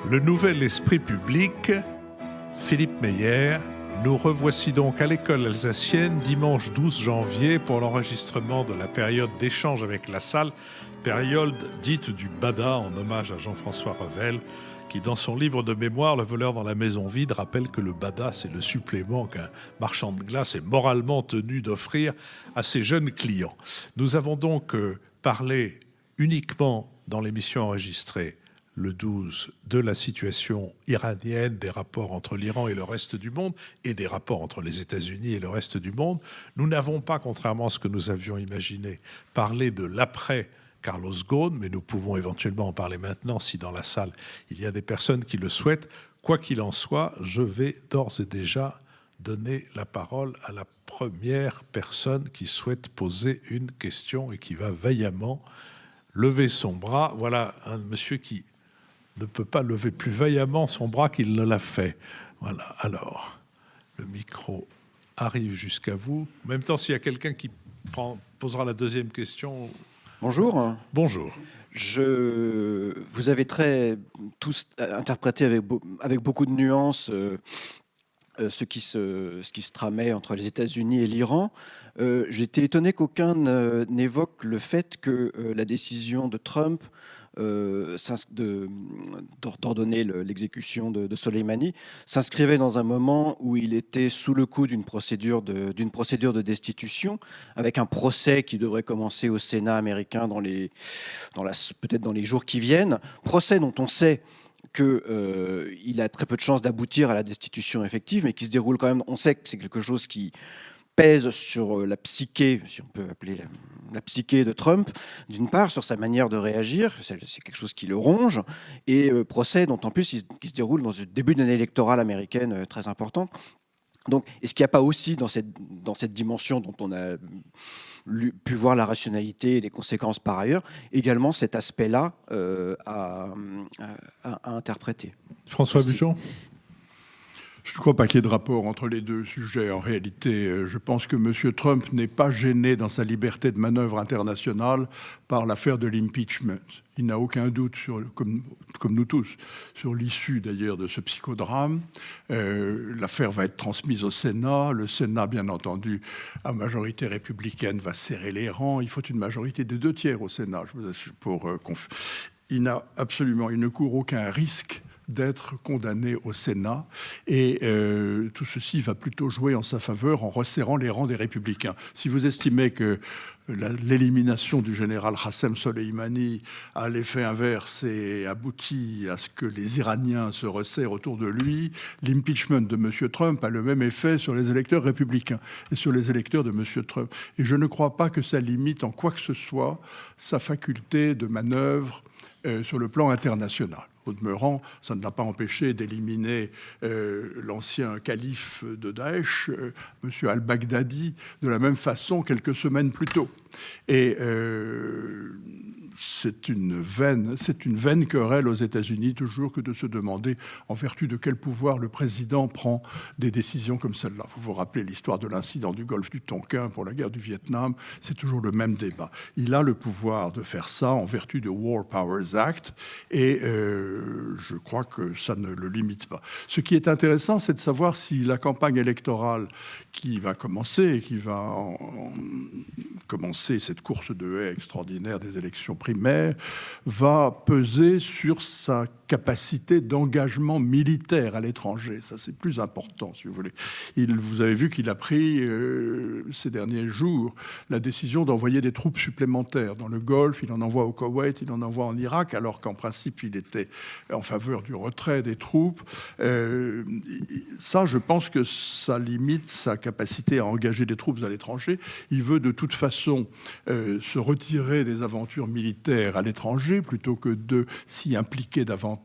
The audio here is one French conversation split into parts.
Le nouvel esprit public, Philippe Meyer. Nous revoici donc à l'école alsacienne dimanche 12 janvier pour l'enregistrement de la période d'échange avec la salle, période dite du Bada en hommage à Jean-François Revel, qui dans son livre de mémoire, Le voleur dans la maison vide, rappelle que le Bada, c'est le supplément qu'un marchand de glace est moralement tenu d'offrir à ses jeunes clients. Nous avons donc parlé uniquement dans l'émission enregistrée le 12 de la situation iranienne, des rapports entre l'Iran et le reste du monde, et des rapports entre les États-Unis et le reste du monde. Nous n'avons pas, contrairement à ce que nous avions imaginé, parlé de l'après Carlos Ghosn, mais nous pouvons éventuellement en parler maintenant si dans la salle il y a des personnes qui le souhaitent. Quoi qu'il en soit, je vais d'ores et déjà donner la parole à la première personne qui souhaite poser une question et qui va vaillamment lever son bras. Voilà un monsieur qui ne peut pas lever plus vaillamment son bras qu'il ne l'a fait. Voilà, alors, le micro arrive jusqu'à vous. En même temps, s'il y a quelqu'un qui posera la deuxième question... Bonjour. Bonjour. Vous avez tous interprété avec beaucoup de nuances ce qui se tramait entre les États-Unis et l'Iran. J'étais étonné qu'aucun n'évoque le fait que la décision de Trump d'ordonner l'exécution de Soleimani s'inscrivait dans un moment où il était sous le coup d'une procédure de destitution, avec un procès qui devrait commencer au Sénat américain peut-être dans les jours qui viennent, procès dont on sait qu'il a très peu de chances d'aboutir à la destitution effective, mais qui se déroule quand même. On sait que c'est quelque chose qui pèse sur la psyché, si on peut appeler la psyché de Trump, d'une part, sur sa manière de réagir, c'est quelque chose qui le ronge, et procès dont en plus qui se déroule dans le début d'une année électorale américaine très importante. Donc, est-ce qu'il n'y a pas aussi dans cette dimension dont on a pu voir la rationalité et les conséquences par ailleurs, également cet aspect-là à interpréter? François Bujon. Je ne crois pas qu'il y ait de rapport entre les deux sujets. En réalité, je pense que M. Trump n'est pas gêné dans sa liberté de manœuvre internationale par l'affaire de l'impeachment. Il n'a aucun doute, comme nous tous, sur l'issue d'ailleurs de ce psychodrame. L'affaire va être transmise au Sénat. Le Sénat, bien entendu, à majorité républicaine, va serrer les rangs. Il faut une majorité de 2/3 au Sénat, je vous assure, il ne court aucun risque d'être condamné au Sénat. Et tout ceci va plutôt jouer en sa faveur en resserrant les rangs des républicains. Si vous estimez que l'élimination du général Qassem Soleimani a l'effet inverse et aboutit à ce que les Iraniens se resserrent autour de lui, l'impeachment de M. Trump a le même effet sur les électeurs républicains et sur les électeurs de M. Trump. Et je ne crois pas que ça limite en quoi que ce soit sa faculté de manœuvre sur le plan international. Au demeurant, ça ne l'a pas empêché d'éliminer l'ancien calife de Daesh, M. al-Baghdadi, de la même façon quelques semaines plus tôt. Et c'est une vaine querelle aux États-Unis toujours que de se demander en vertu de quel pouvoir le président prend des décisions comme celle-là. Vous vous rappelez l'histoire de l'incident du golfe du Tonkin pour la guerre du Vietnam, c'est toujours le même débat. Il a le pouvoir de faire ça en vertu de War Powers Act et je crois que ça ne le limite pas. Ce qui est intéressant, c'est de savoir si la campagne électorale qui va commencer et qui va commencer cette course de haie extraordinaire des élections primaires va peser sur sa capacité d'engagement militaire à l'étranger. Ça, c'est plus important, si vous voulez. Vous avez vu qu'il a pris, ces derniers jours, la décision d'envoyer des troupes supplémentaires dans le Golfe. Il en envoie au Koweït, il en envoie en Irak, alors qu'en principe, il était en faveur du retrait des troupes. Ça, je pense que ça limite sa capacité à engager des troupes à l'étranger. Il veut de toute façon se retirer des aventures militaires à l'étranger plutôt que de s'y impliquer davantage.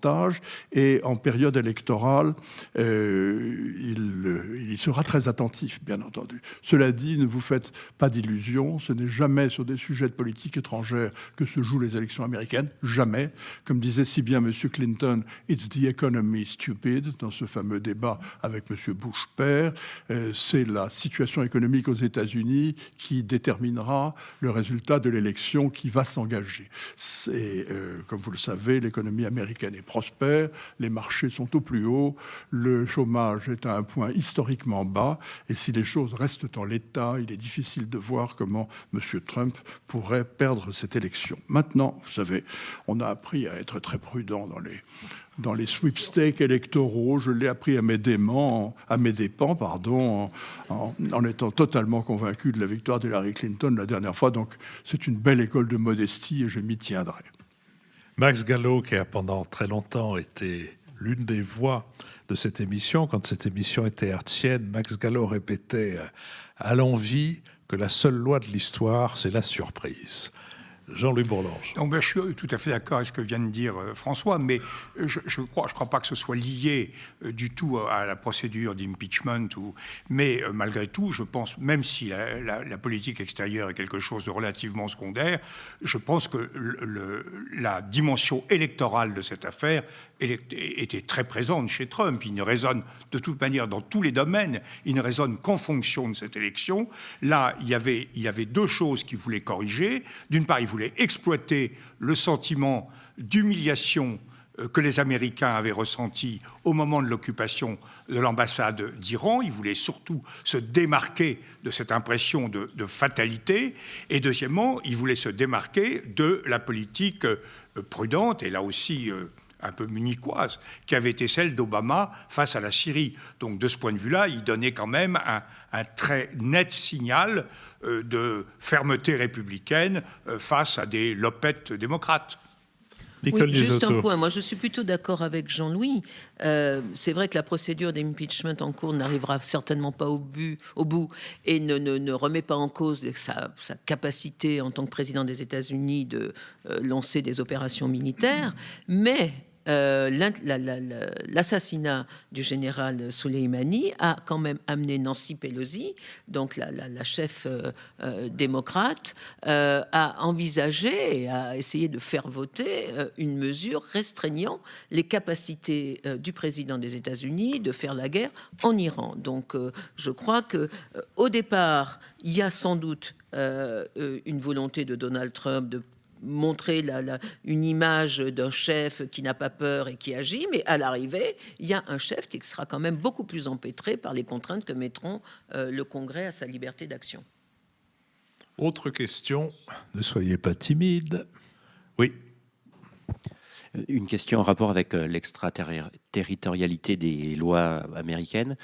Et en période électorale, il y sera très attentif, bien entendu. Cela dit, ne vous faites pas d'illusions. Ce n'est jamais sur des sujets de politique étrangère que se jouent les élections américaines. Jamais. Comme disait si bien M. Clinton, « It's the economy, stupid », dans ce fameux débat avec M. Bush père. C'est la situation économique aux États-Unis qui déterminera le résultat de l'élection qui va s'engager. Comme vous le savez, l'économie américaine est est prospère, les marchés sont au plus haut, le chômage est à un point historiquement bas, et si les choses restent en l'état, il est difficile de voir comment M. Trump pourrait perdre cette élection. Maintenant, vous savez, on a appris à être très prudent dans les sweepstakes électoraux. Je l'ai appris à mes dépens, en étant totalement convaincu de la victoire d'Hillary Clinton la dernière fois. Donc, c'est une belle école de modestie et je m'y tiendrai. Max Gallo, qui a pendant très longtemps été l'une des voix de cette émission, quand cette émission était hertzienne, Max Gallo répétait à l'envi que la seule loi de l'histoire, c'est la surprise. Jean-Louis Bourlange. Donc, je suis tout à fait d'accord avec ce que vient de dire François, mais je ne crois pas que ce soit lié du tout à la procédure d'impeachment. Mais malgré tout, je pense, même si la politique extérieure est quelque chose de relativement secondaire, je pense que la dimension électorale de cette affaire était très présente chez Trump. Il ne raisonne de toute manière dans tous les domaines, il ne raisonne qu'en fonction de cette élection. Là, il y avait deux choses qu'il voulait corriger. D'une part, il voulait exploiter le sentiment d'humiliation que les Américains avaient ressenti au moment de l'occupation de l'ambassade d'Iran. Il voulait surtout se démarquer de cette impression de fatalité. Et deuxièmement, il voulait se démarquer de la politique prudente, et là aussi un peu munichoise, qui avait été celle d'Obama face à la Syrie. Donc de ce point de vue-là, il donnait quand même un très net signal de fermeté républicaine face à des lopettes démocrates. Oui, juste un point. Moi, je suis plutôt d'accord avec Jean-Louis. C'est vrai que la procédure d'impeachment en cours n'arrivera certainement pas au bout et ne remet pas en cause sa capacité en tant que président des États-Unis de lancer des opérations militaires. Mais l'assassinat du général Soleimani a quand même amené Nancy Pelosi, donc la chef démocrate, à envisager et à essayer de faire voter une mesure restreignant les capacités du président des États-Unis de faire la guerre en Iran. Donc je crois que au départ, il y a sans doute une volonté de Donald Trump de montrer une image d'un chef qui n'a pas peur et qui agit, mais à l'arrivée, il y a un chef qui sera quand même beaucoup plus empêtré par les contraintes que mettront le Congrès à sa liberté d'action. Autre question, ne soyez pas timide. Oui. Une question en rapport avec l'extraterritorialité des lois américaines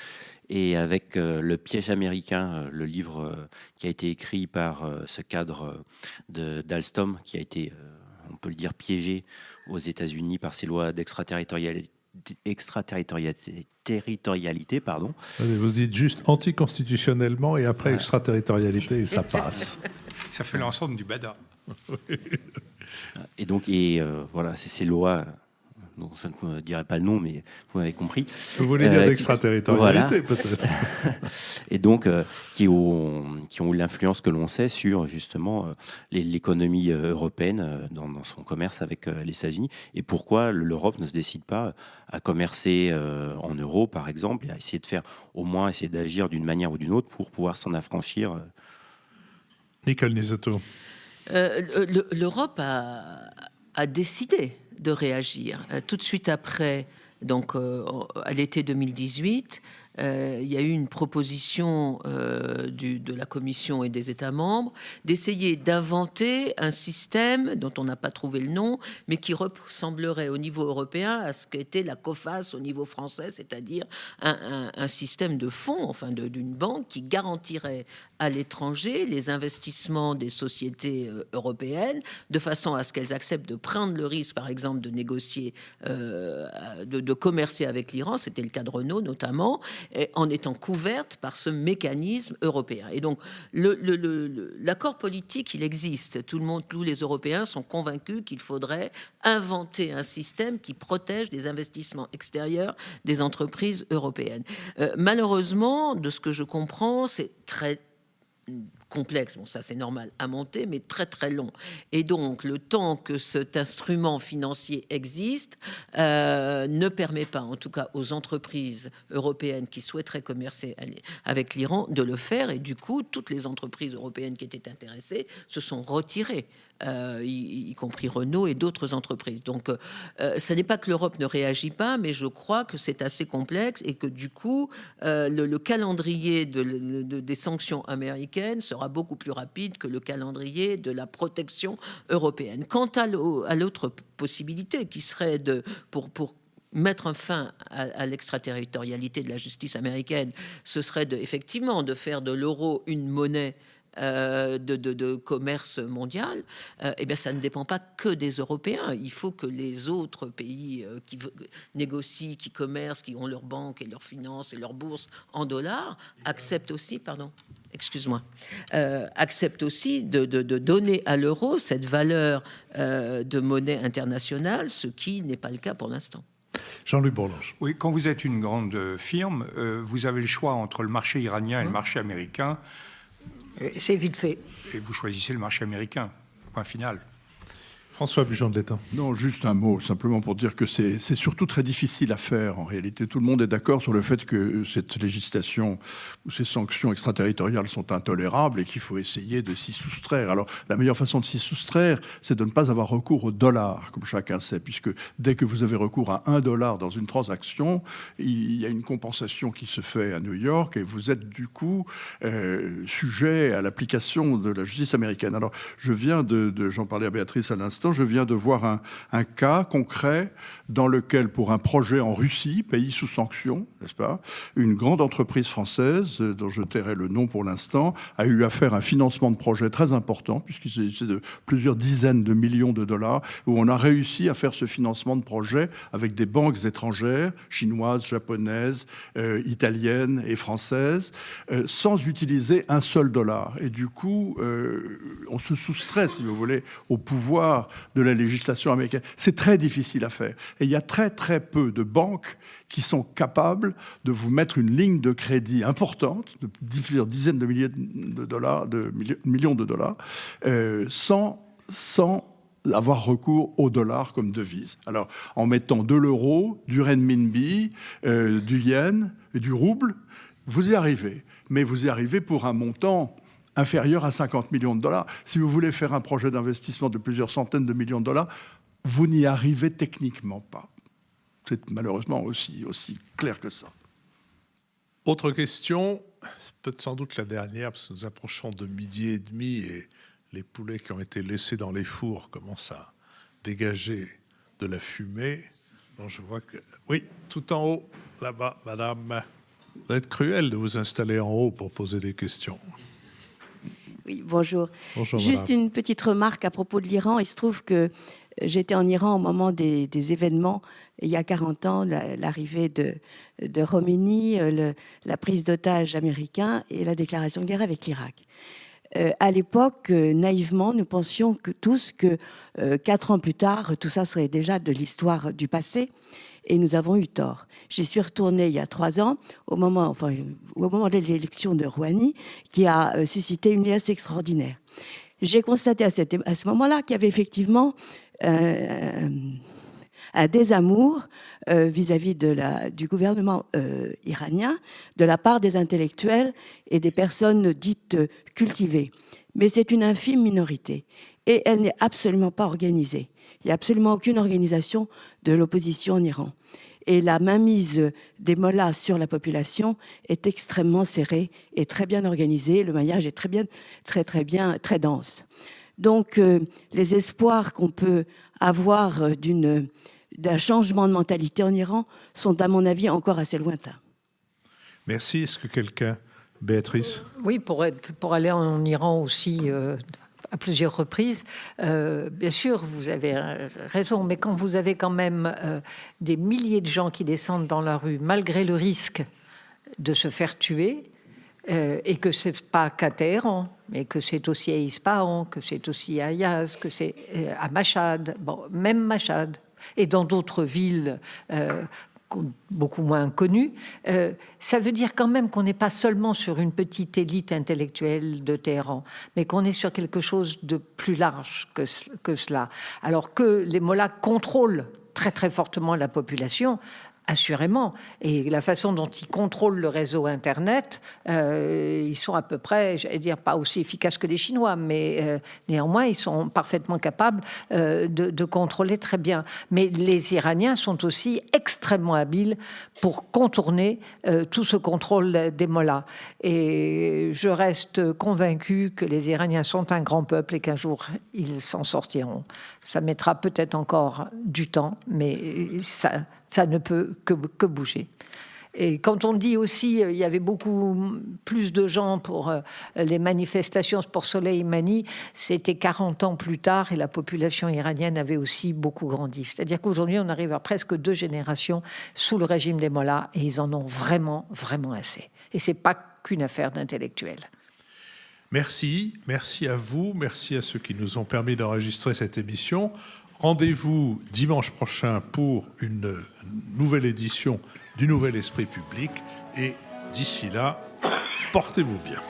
et avec Le piège américain, le livre qui a été écrit par ce cadre d'Alstom, qui a été, on peut le dire, piégé aux États-Unis par ces lois d'extraterritorialité. Pardon. Vous dites juste anticonstitutionnellement et après extraterritorialité et ça passe. Ça fait l'ensemble du BADA. Et donc, voilà, c'est ces lois, dont je ne dirai pas le nom, mais vous m'avez compris. Vous voulez dire d'extraterritorialité, voilà. Peut-être. Et donc, qui ont eu l'influence que l'on sait sur, justement, l'économie européenne dans son commerce avec les États-Unis. Et pourquoi l'Europe ne se décide pas à commercer en euros, par exemple, et à essayer de faire, au moins, essayer d'agir d'une manière ou d'une autre pour pouvoir s'en affranchir. Nicole Nisotto. L'Europe a décidé de réagir. Tout de suite après, donc à l'été 2018, il y a eu une proposition de la Commission et des États membres d'essayer d'inventer un système dont on n'a pas trouvé le nom, mais qui ressemblerait au niveau européen à ce qu'était la COFAS au niveau français, c'est-à-dire un système de fonds, enfin d'une banque qui garantirait à l'étranger les investissements des sociétés européennes, de façon à ce qu'elles acceptent de prendre le risque, par exemple, de négocier, de commercer avec l'Iran, c'était le cas de Renault notamment, en étant couverte par ce mécanisme européen. Et donc, l'accord politique, il existe. Tous les Européens sont convaincus qu'il faudrait inventer un système qui protège les investissements extérieurs des entreprises européennes. Malheureusement, de ce que je comprends, c'est très complexe, bon ça c'est normal à monter, mais très très long. Et donc le temps que cet instrument financier existe ne permet pas, en tout cas aux entreprises européennes qui souhaiteraient commercer avec l'Iran, de le faire. Et du coup, toutes les entreprises européennes qui étaient intéressées se sont retirées y compris Renault et d'autres entreprises. Donc, ce n'est pas que l'Europe ne réagit pas, mais je crois que c'est assez complexe et que du coup, le calendrier des sanctions américaines sera beaucoup plus rapide que le calendrier de la protection européenne. Quant à l'autre possibilité, qui serait pour mettre fin à l'extraterritorialité de la justice américaine, ce serait effectivement de faire de l'euro une monnaie de commerce mondial. Eh bien, ça ne dépend pas que des Européens. Il faut que les autres pays qui négocient, qui commercent, qui ont leurs banques et leurs finances et leurs bourses en dollars, acceptent aussi, acceptent aussi de donner à l'euro cette valeur de monnaie internationale, ce qui n'est pas le cas pour l'instant. Jean-Luc Bourlanges. Oui, quand vous êtes une grande firme, vous avez le choix entre le marché iranien et le marché américain. C'est vite fait. Et vous choisissez le marché américain, point final. François Bujon de l'Étang. Non, juste un mot, simplement pour dire que c'est surtout très difficile à faire. En réalité, tout le monde est d'accord sur le fait que cette législation ou ces sanctions extraterritoriales sont intolérables et qu'il faut essayer de s'y soustraire. Alors, la meilleure façon de s'y soustraire, c'est de ne pas avoir recours au dollar, comme chacun sait, puisque dès que vous avez recours à $1 dans une transaction, il y a une compensation qui se fait à New York et vous êtes du coup sujet à l'application de la justice américaine. Alors, je viens j'en parlais à Béatrice à l'instant, je viens de voir un cas concret dans lequel, pour un projet en Russie, pays sous sanctions, n'est-ce pas, une grande entreprise française, dont je tairai le nom pour l'instant, a eu à faire un financement de projet très important, puisqu'il s'agissait de plusieurs dizaines de millions de dollars, où on a réussi à faire ce financement de projet avec des banques étrangères, chinoises, japonaises, italiennes et françaises, sans utiliser un seul dollar. Et du coup, on se soustrait, si vous voulez, au pouvoir de la législation américaine. C'est très difficile à faire. Et il y a très très peu de banques qui sont capables de vous mettre une ligne de crédit importante, de plusieurs dizaines de milliers de dollars, millions de dollars, sans avoir recours au dollar comme devise. Alors, en mettant de l'euro, du renminbi, du yen et du rouble, vous y arrivez. Mais vous y arrivez pour un montant inférieur à 50 millions de dollars. Si vous voulez faire un projet d'investissement de plusieurs centaines de millions de dollars, vous n'y arrivez techniquement pas. C'est malheureusement aussi clair que ça. Autre question, peut-être sans doute la dernière, parce que nous approchons de 12h30 et les poulets qui ont été laissés dans les fours commencent à dégager de la fumée. Donc je vois que... Oui, tout en haut, là-bas, madame. Ça va être cruel de vous installer en haut pour poser des questions. Oui, bonjour. Bonjour, juste madame. une petite remarque à propos de l'Iran. Il se trouve que j'étais en Iran au moment des événements, il y a 40 ans, l'arrivée de Khomeini, la prise d'otages américains et la déclaration de guerre avec l'Irak. À l'époque, naïvement, nous pensions tous que 4 ans plus tard, tout ça serait déjà de l'histoire du passé. Et nous avons eu tort. J'y suis retournée il y a 3 ans, au moment de l'élection de Rouhani, qui a suscité une liesse extraordinaire. J'ai constaté à ce moment-là qu'il y avait effectivement un désamour vis-à-vis du gouvernement iranien, de la part des intellectuels et des personnes dites cultivées. Mais c'est une infime minorité et elle n'est absolument pas organisée. Il n'y a absolument aucune organisation de l'opposition en Iran. Et la mainmise des mollahs sur la population est extrêmement serrée et très bien organisée. Le maillage est très dense. Donc, les espoirs qu'on peut avoir d'un changement de mentalité en Iran sont, à mon avis, encore assez lointains. Merci. Est-ce que quelqu'un... Béatrice ? Oui, pour aller en Iran aussi... à plusieurs reprises. Bien sûr, vous avez raison, mais quand vous avez quand même des milliers de gens qui descendent dans la rue, malgré le risque de se faire tuer, et que c'est pas qu'à Téhéran, mais que c'est aussi à Ispahan, que c'est aussi à Yazd, que c'est à Mashhad, même Mashhad, et dans d'autres villes beaucoup moins connues, ça veut dire quand même qu'on n'est pas seulement sur une petite élite intellectuelle de Téhéran, mais qu'on est sur quelque chose de plus large que cela. Alors que les mollahs contrôlent très très fortement la population, assurément. Et la façon dont ils contrôlent le réseau Internet, ils sont à peu près, j'allais dire, pas aussi efficaces que les Chinois, mais néanmoins, ils sont parfaitement capables de contrôler très bien. Mais les Iraniens sont aussi extrêmement habiles pour contourner tout ce contrôle des mollahs. Et je reste convaincu que les Iraniens sont un grand peuple et qu'un jour, ils s'en sortiront. Ça mettra peut-être encore du temps, mais ça ne peut que bouger. Et quand on dit aussi il y avait beaucoup plus de gens pour les manifestations pour Soleimani, c'était 40 ans plus tard et la population iranienne avait aussi beaucoup grandi. C'est-à-dire qu'aujourd'hui, on arrive à presque 2 générations sous le régime des mollahs et ils en ont vraiment, vraiment assez. Et c'est pas qu'une affaire d'intellectuels. Merci à vous, merci à ceux qui nous ont permis d'enregistrer cette émission. Rendez-vous dimanche prochain pour une nouvelle édition du Nouvel Esprit Public et d'ici là, portez-vous bien.